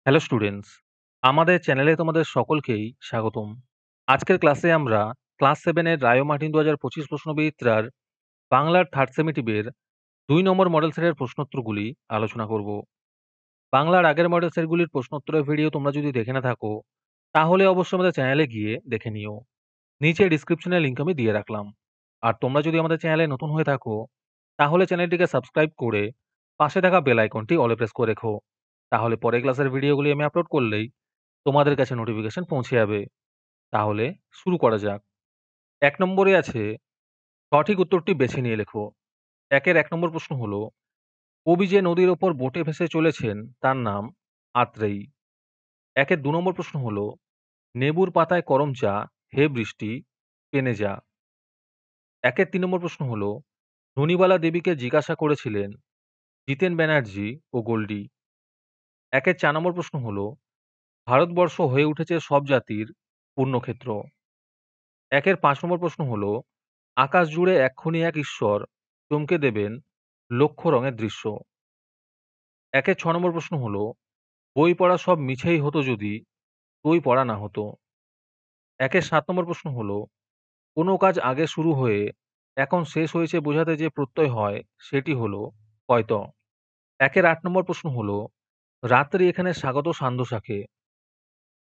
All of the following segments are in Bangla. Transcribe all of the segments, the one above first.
হ্যালো স্টুডেন্টস, আমাদের চ্যানেলে তোমাদের সকলকেই স্বাগতম। আজকের ক্লাসে আমরা ক্লাস 7 এর রায় ও মার্টিন ২০২৫ প্রশ্নবিচিত্রার বাংলার থার্ড সেমিটিভের ২ নম্বর মডেল সেটের প্রশ্নোত্তরগুলি আলোচনা করব। বাংলার আগের মডেল সেটগুলির প্রশ্নোত্তরের ভিডিও তোমরা যদি দেখে না থাকো, তাহলে অবশ্যই আমাদের চ্যানেলে গিয়ে দেখে নিও। নিচে ডিসক্রিপশনে লিংক আমি দিয়ে রাখলাম। আর তোমরা যদি আমাদের চ্যানেলে নতুন হয়ে থাকো, তাহলে চ্যানেলটিকে সাবস্ক্রাইব করে পাশে থাকা বেল আইকনটি অলে প্রেস করে রেখো। তাহলে পরের ক্লাসের ভিডিওগুলি আমি আপলোড করলেই তোমাদের কাছে নোটিফিকেশন পৌঁছে যাবে। তাহলে শুরু করা যাক। ১ নম্বরে আছে, সঠিক উত্তরটি বেছে নিয়ে লেখো। ১ নম্বর প্রশ্ন হলো, কবি যে নদীর ওপর বোটে ভেসে চলেছেন তার নাম আত্রেয়ী। ২ নম্বর প্রশ্ন হলো, নেবুর পাতায় করম চা, হে বৃষ্টি পেনে যা। ৩ নম্বর প্রশ্ন হলো, ননিবালা দেবীকে জিজ্ঞাসা করেছিলেন জিতেন ব্যানার্জি ও গোল্ডি। ৪ নম্বর প্রশ্ন হলো, ভারতবর্ষ হয়ে উঠেছে সব জাতির পুণ্যক্ষেত্র। ৫ নম্বর প্রশ্ন হলো, আকাশ জুড়ে এক্ষুনি এক ঈশ্বর চমকে দেবেন লক্ষ রঙের দৃশ্য। ৬ নম্বর প্রশ্ন হলো, বই পড়া সব মিছেই হতো যদি বই পড়া না হতো। ৭ নম্বর প্রশ্ন হলো, কোনো কাজ আগে শুরু হয়ে এখন শেষ হয়েছে বোঝাতে যে প্রত্যয় হয় সেটি হলো কয়ত। ৮ নম্বর প্রশ্ন হলো, রাত্রি এখানে স্বাগত সান্ধ্য শাকে,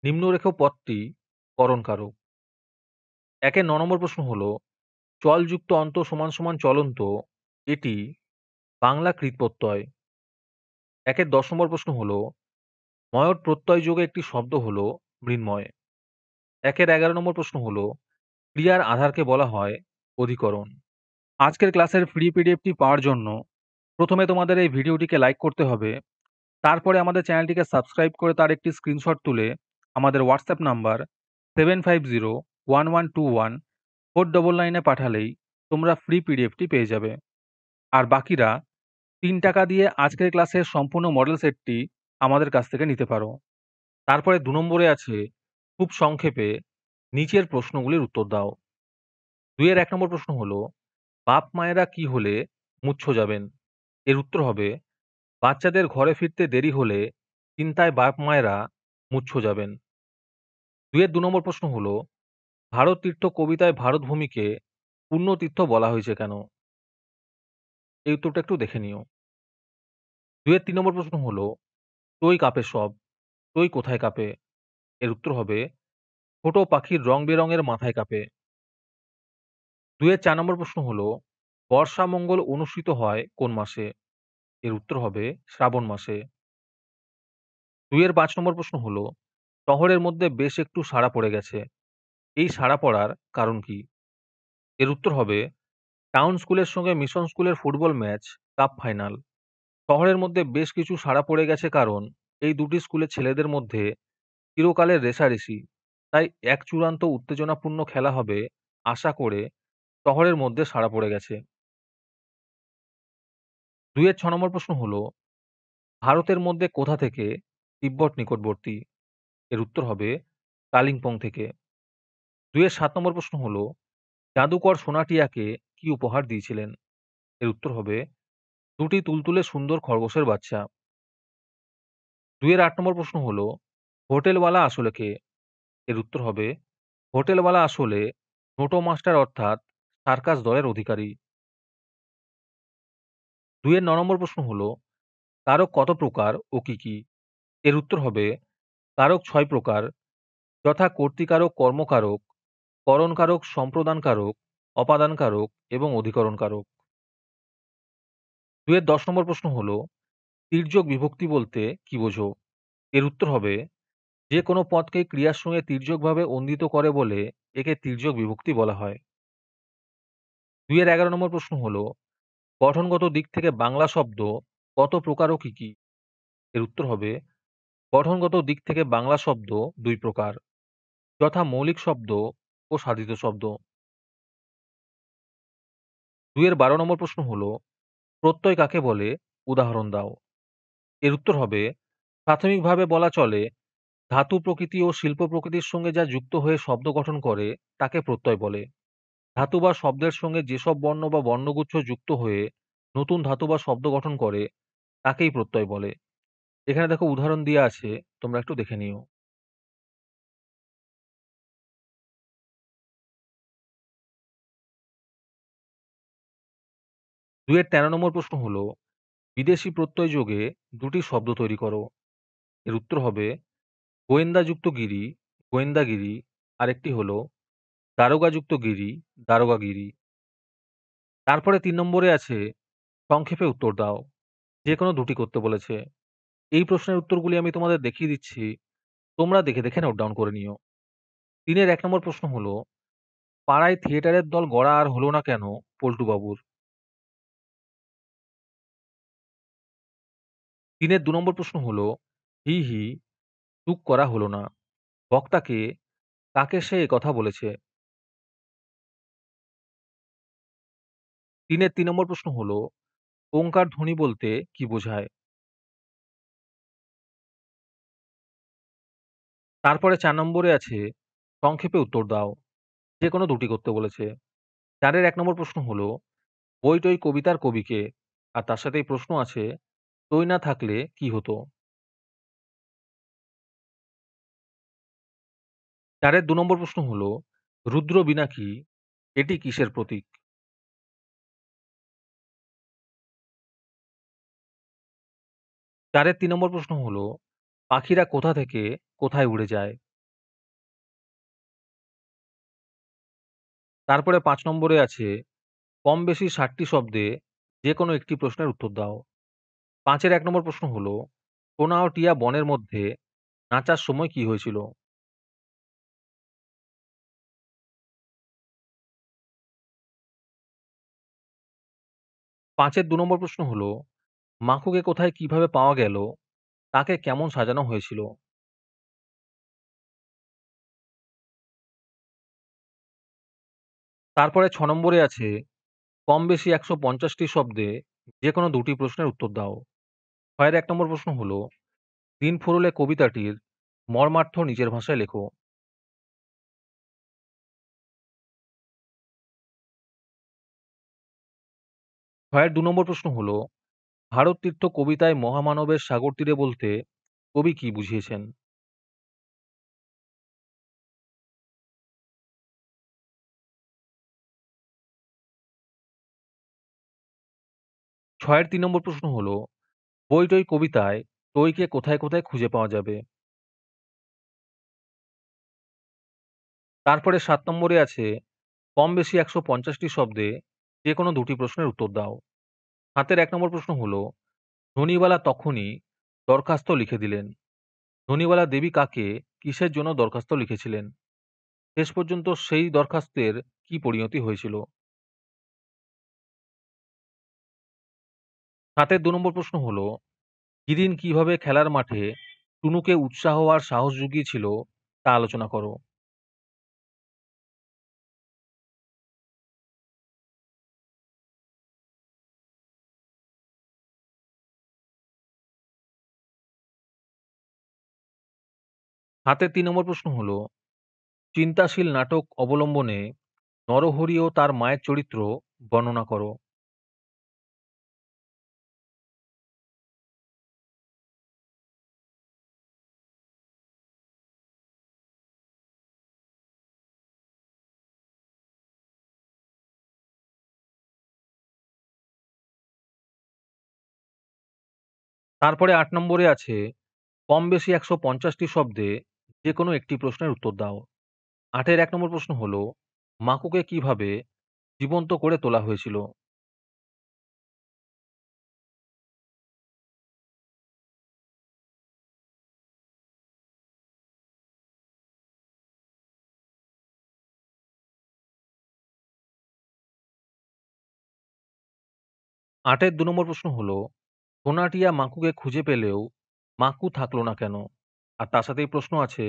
নিম্নরেখ পদটি করণকারক। ৯ নম্বর প্রশ্ন হলো, চলযুক্ত অন্ত সমান সমান চলন্ত, এটি বাংলা কৃৎপ্রত্যয়। ১-১০ নম্বর প্রশ্ন হলো, ময়ট প্রত্যয় যোগে একটি শব্দ হলো মৃন্ময়। ১-১১ নম্বর প্রশ্ন হলো, ক্রিয়ার আধারকে বলা হয় অধিকরণ। আজকের ক্লাসের ফ্রি পিডিএফটি পাওয়ার জন্য প্রথমে তোমাদের এই ভিডিওটিকে লাইক করতে হবে। তারপরে আমাদের চ্যানেলটিকে সাবস্ক্রাইব করে তার একটি স্ক্রিনশট তুলে আমাদের হোয়াটসঅ্যাপ নাম্বার 7501121499 এ পাঠালেই তোমরা ফ্রি পিডিএফটি পেয়ে যাবে। আর বাকিরা ৩ টাকা দিয়ে আজকের ক্লাসের সম্পূর্ণ মডেল সেটটি আমাদের কাছ থেকে নিতে পারো। তারপরে ২ নম্বরে আছে, খুব সংক্ষেপে নিচের প্রশ্নগুলির উত্তর দাও। ২-১ নম্বর প্রশ্ন হলো, বাপ মায়েরা কি হলে মুচ্ছ যাবেন? এর উত্তর হবে, বাচ্চাদের ঘরে ফিরতে দেরি হলে চিন্তায় বাপ মায়েরা মুচ্ছ যাবেন। ২ নম্বর প্রশ্ন হলো, ভারত তীর্থ কবিতায় ভারত ভূমিকে পুণ্যতীর্থ বলা হয়েছে কেন? এই উত্তরটা একটু দেখে নিও। ২-৩ নম্বর প্রশ্ন হলো, টই কাঁপে সব, টই কোথায় কাঁপে? এর উত্তর হবে, ছোট পাখির রং বেরঙের মাথায় কাঁপে। ২-৪ নম্বর প্রশ্ন হলো, বর্ষামঙ্গল অনুষ্ঠিত হয় কোন মাসে? এর উত্তর হবে শ্রাবণ মাসে। ২-৫ নম্বর প্রশ্ন হলো, শহরের মধ্যে বেশ একটু সাড়া পড়ে গেছে। এই সাড়া পড়ার কারণ কি? এর উত্তর হবে, টাউন স্কুলের সঙ্গে মিশন স্কুলের ফুটবল ম্যাচ কাপ ফাইনাল। শহরের মধ্যে বেশ কিছু সাড়া পড়ে গেছে কারণ এই দুটি স্কুলের ছেলেদের মধ্যে চিরকালের রেষারেষি। তাই এক চূড়ান্ত উত্তেজনাপূর্ণ খেলা হবে আশা করে শহরের মধ্যে সাড়া পড়ে গেছে। ২-৬ নম্বর প্রশ্ন হলো, ভারতের মধ্যে কোথা থেকে তিব্বত নিকটবর্তী? এর উত্তর হবে কালিম্পং থেকে। ২-৭ নম্বর প্রশ্ন হলো, জাদুকর সোনাটিয়াকে কি উপহার দিয়েছিলেন? এর উত্তর হবে, দুটি তুলতুলে সুন্দর খরগোশের বাচ্চা। ২-৮ নম্বর প্রশ্ন হলো, হোটেলওয়ালা আসলে কে? এর উত্তর হবে, হোটেলওয়ালা আসলে নোটো মাস্টার অর্থাৎ সার্কাস দলের অধিকারী। ২-৯ নম্বর প্রশ্ন হলো, কারক কত প্রকার ও কি কি? এর উত্তর হবে, কারক ৬ প্রকার, যথা কর্তৃকারক, কর্মকারক, করণকারক, সম্প্রদানকারক, অপাদানকারক এবং অধিকরণকারক। ২-১০ নম্বর প্রশ্ন হলো, তির্যক বিভক্তি বলতে কি বোঝো? এর উত্তর হবে, যে কোনো পদকে ক্রিয়ার সঙ্গে তির্যকভাবে অন্বিত করে বলে একে তির্যক বিভক্তি বলা হয়। ২-১১ নম্বর প্রশ্ন হলো, গঠনগত দিক থেকে বাংলা শব্দ কত প্রকার ও কি কি? এর উত্তর হবে, গঠনগত দিক থেকে বাংলা শব্দ ২ প্রকার, যথা মৌলিক শব্দ ও সাধিত শব্দ। ২-১২ নম্বর প্রশ্ন হলো, প্রত্যয় কাকে বলে উদাহরণ দাও। এর উত্তর হবে, প্রাথমিকভাবে বলা চলে ধাতু প্রকৃতি ও শিল্প প্রকৃতির সঙ্গে যা যুক্ত হয়ে শব্দ গঠন করে তাকে প্রত্যয় বলে। ধাতু বা শব্দের সঙ্গে যেসব বর্ণ বা বর্ণগুচ্ছ যুক্ত হয়ে নতুন ধাতু বা শব্দ গঠন করে তাকেই প্রত্যয় বলে। এখানে দেখো উদাহরণ দেয়া আছে, তোমরা একটু দেখে নিও। ২ এর ১৩ নম্বর প্রশ্ন হলো, বিদেশী প্রত্যয় যোগে দুটি শব্দ তৈরি করো। এর উত্তর হবে গোয়েন্দাযুক্ত গিরি, গোয়েন্দাগিরি। আরেকটি হলো দারোগাযুক্ত গিরি, দারোগাগিরি। তারপরে ৩ নম্বরে আছে সংক্ষেপে উত্তর দাও। যেকোনো দুটি করতে বলেছে। এই প্রশ্নের উত্তরগুলি আমি তোমাদের দেখিয়ে দিচ্ছি। তোমরা দেখে, দেখে নোট ডাউন করে নিও। ৩ এর ১ নম্বর প্রশ্ন হলো, পাড়ায় থিয়েটারের দল গড়া আর হলো না কেন পল্টু বাবুর? ৩ এর ২ নম্বর প্রশ্ন হলো, হি, হি, চুপ করা হলো না। বক্তা কে? কাকে সে একথা বলেছে? ৩ এর ৩ নম্বর প্রশ্ন হলো, ওঙ্কার ধ্বনি বলতে কি বোঝায়? তারপরে ৪ নম্বরে আছে সংক্ষেপে উত্তর দাও। যেকোনো দুটি করতে বলেছে। ৪ এর ১ নম্বর প্রশ্ন হলো, বই-টই কবিতার কবি কে? আর তার সাথেই প্রশ্ন আছে, তৈ না থাকলে কি হতো? ৪ এর ২ নম্বর প্রশ্ন হলো, রুদ্র বীণা কি? এটি কিসের প্রতীক? ৪ এর ৩ নম্বর প্রশ্ন হলো, পাখিরা কোথা থেকে কোথায় উড়ে যায়? তারপরে ৫ নম্বরে আছে, কম বেশি ৬০ টি শব্দে যেকোনো একটি প্রশ্নের উত্তর দাও। ৫ এর ১ নম্বর প্রশ্ন হলো, টোনা ও টিয়া বনের মধ্যে নাচার সময় কি হয়েছিল? ৫ এর ২ নম্বর প্রশ্ন হলো, মাখুকে কোথায় কিভাবে পাওয়া গেল? তাকে কেমন সাজানো হয়েছিল? তারপরে ৬ নম্বরে আছে, কম বেশি ১৫০ টি শব্দে যেকোনো দুটি প্রশ্নের উত্তর দাও। ৬ এর ১ নম্বর প্রশ্ন হলো, দিন ফুরোলে কবিতাটির মর্মার্থ নিজের ভাষায় লেখো। ৬ এর ২ নম্বর প্রশ্ন হলো, ভারত তীর্থ কবিতায় মহামানবের সাগর তীরে বলতে কবি কি বুঝিয়েছেন? ছয়ের ৩ নম্বর প্রশ্ন হলো, বই-টই কবিতায় টইকে কোথায়, কোথায় খুঁজে পাওয়া যাবে? তারপরে ৭ নম্বরে আছে, কম বেশি ১৫০ টি শব্দে যেকোনো দুটি প্রশ্নের উত্তর দাও। ৭ এর ১ নম্বর প্রশ্ন হলো, ধনীবালা তখনই দরখাস্ত লিখে দিলেন। ধনীবালা দেবী কাকে কিসের জন্য দরখাস্ত লিখেছিলেন? শেষ পর্যন্ত সেই দরখাস্তের কি পরিণতি হয়েছিল? ৭ এর ২ নম্বর প্রশ্ন হলো, গিরিন কিভাবে খেলার মাঠে টুনুকে উৎসাহ আর সাহস জুগিয়েছিল তা আলোচনা করো। হাতের ৩ নম্বর প্রশ্ন হলো, চিন্তাশীল নাটক অবলম্বনে নরহরি ও তার মায়ের চরিত্র বর্ণনা করো। তারপরে ৮ নম্বরে আছে, কম বেশি ১৫০ টি শব্দে যেকোনো একটি প্রশ্নের উত্তর দাও। ৮ এর ১ নম্বর প্রশ্ন হলো, মাকুকে কিভাবে জীবন্ত করে তোলা হয়েছিল? আটের ২ নম্বর প্রশ্ন হলো, সোনাটিয়া মাকুকে খুঁজে পেলেও মাকু থাকলো না কেন? আর তার সাথেই প্রশ্ন আছে,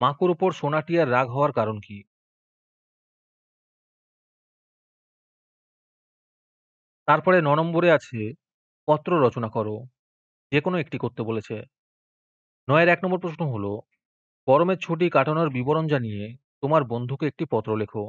মাকুর উপর সোনাটিয়ার রাগ হওয়ার কারণ কি? তারপরে ৯ নম্বরে আছে, পত্র রচনা করো। যেকোনো একটি করতে বলেছে। ৯ এর ১ নম্বর প্রশ্ন হলো, গরমের ছুটি কাটানোর বিবরণ জানিয়ে তোমার বন্ধুকে একটি পত্র লেখো।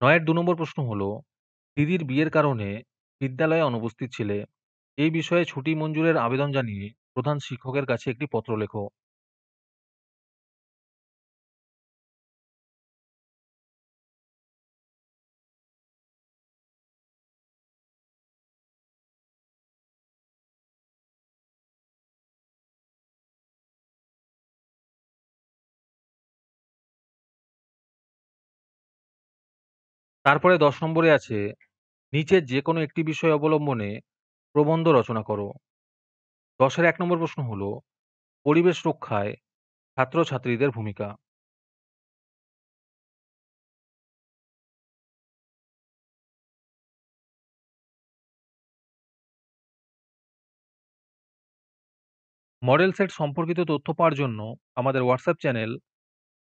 ৯ এর ২ নম্বর প্রশ্ন হলো, দিদির বিয়ের কারণে বিদ্যালয়ে অনুপস্থিত ছিলে। এই বিষয়ে ছুটি মঞ্জুরের আবেদন জানিয়ে প্রধান শিক্ষকের কাছে একটি পত্র লেখো। তারপরে ১০ নম্বরে আছে, নিচের যেকোনো একটি বিষয় অবলম্বনে প্রবন্ধ রচনা করো। ১০ এর ১ নম্বর প্রশ্ন হলো, পরিবেশ রক্ষায় ছাত্রছাত্রীদের ভূমিকা। মডেল সেট সম্পর্কিত তথ্য পাওয়ার জন্য আমাদের হোয়াটসঅ্যাপ চ্যানেল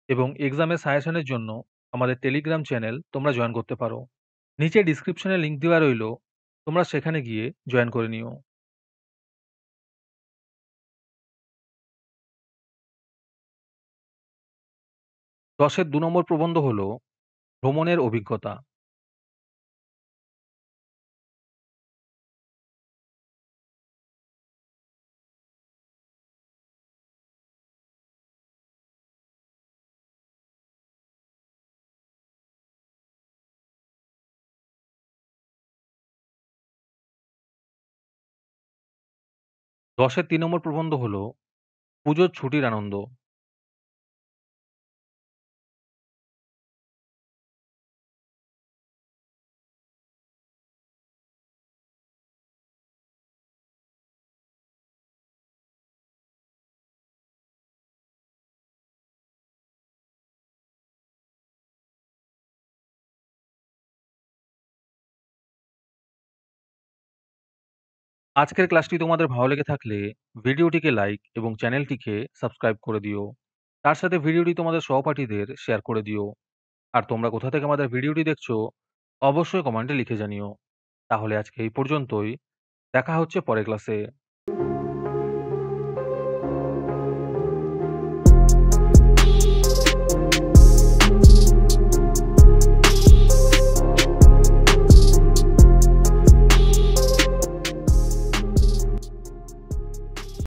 এবং এক্সামের সাজেশনের জন্য আমাদের টেলিগ্রাম চ্যানেল তোমরা জয়েন করতে পারো। নিচে ডিসক্রিপশনে লিংক দেওয়া রইলো, তোমরা সেখানে গিয়ে জয়েন করে নিও। ১০ এর ২ নম্বর প্রবন্ধ হলো, ভ্রমণের অভিজ্ঞতা। ১০ এর ৩ নম্বর প্রবন্ধ হলো, পুজোর ছুটির আনন্দ। 'আজকের ক্লাসটি তোমাদের ভালো লেগে থাকলে ভিডিওটিকে লাইক এবং চ্যানেলটিকে সাবস্ক্রাইব করে দিও। তার সাথে ভিডিওটি তোমাদের সহপাঠীদের শেয়ার করে দিও। আর তোমরা কোথা থেকে আমাদের ভিডিওটি দেখছো অবশ্যই কমেন্টে লিখে জানিও। তাহলে আজকে এই পর্যন্তই। দেখা হচ্ছে পরের ক্লাসে।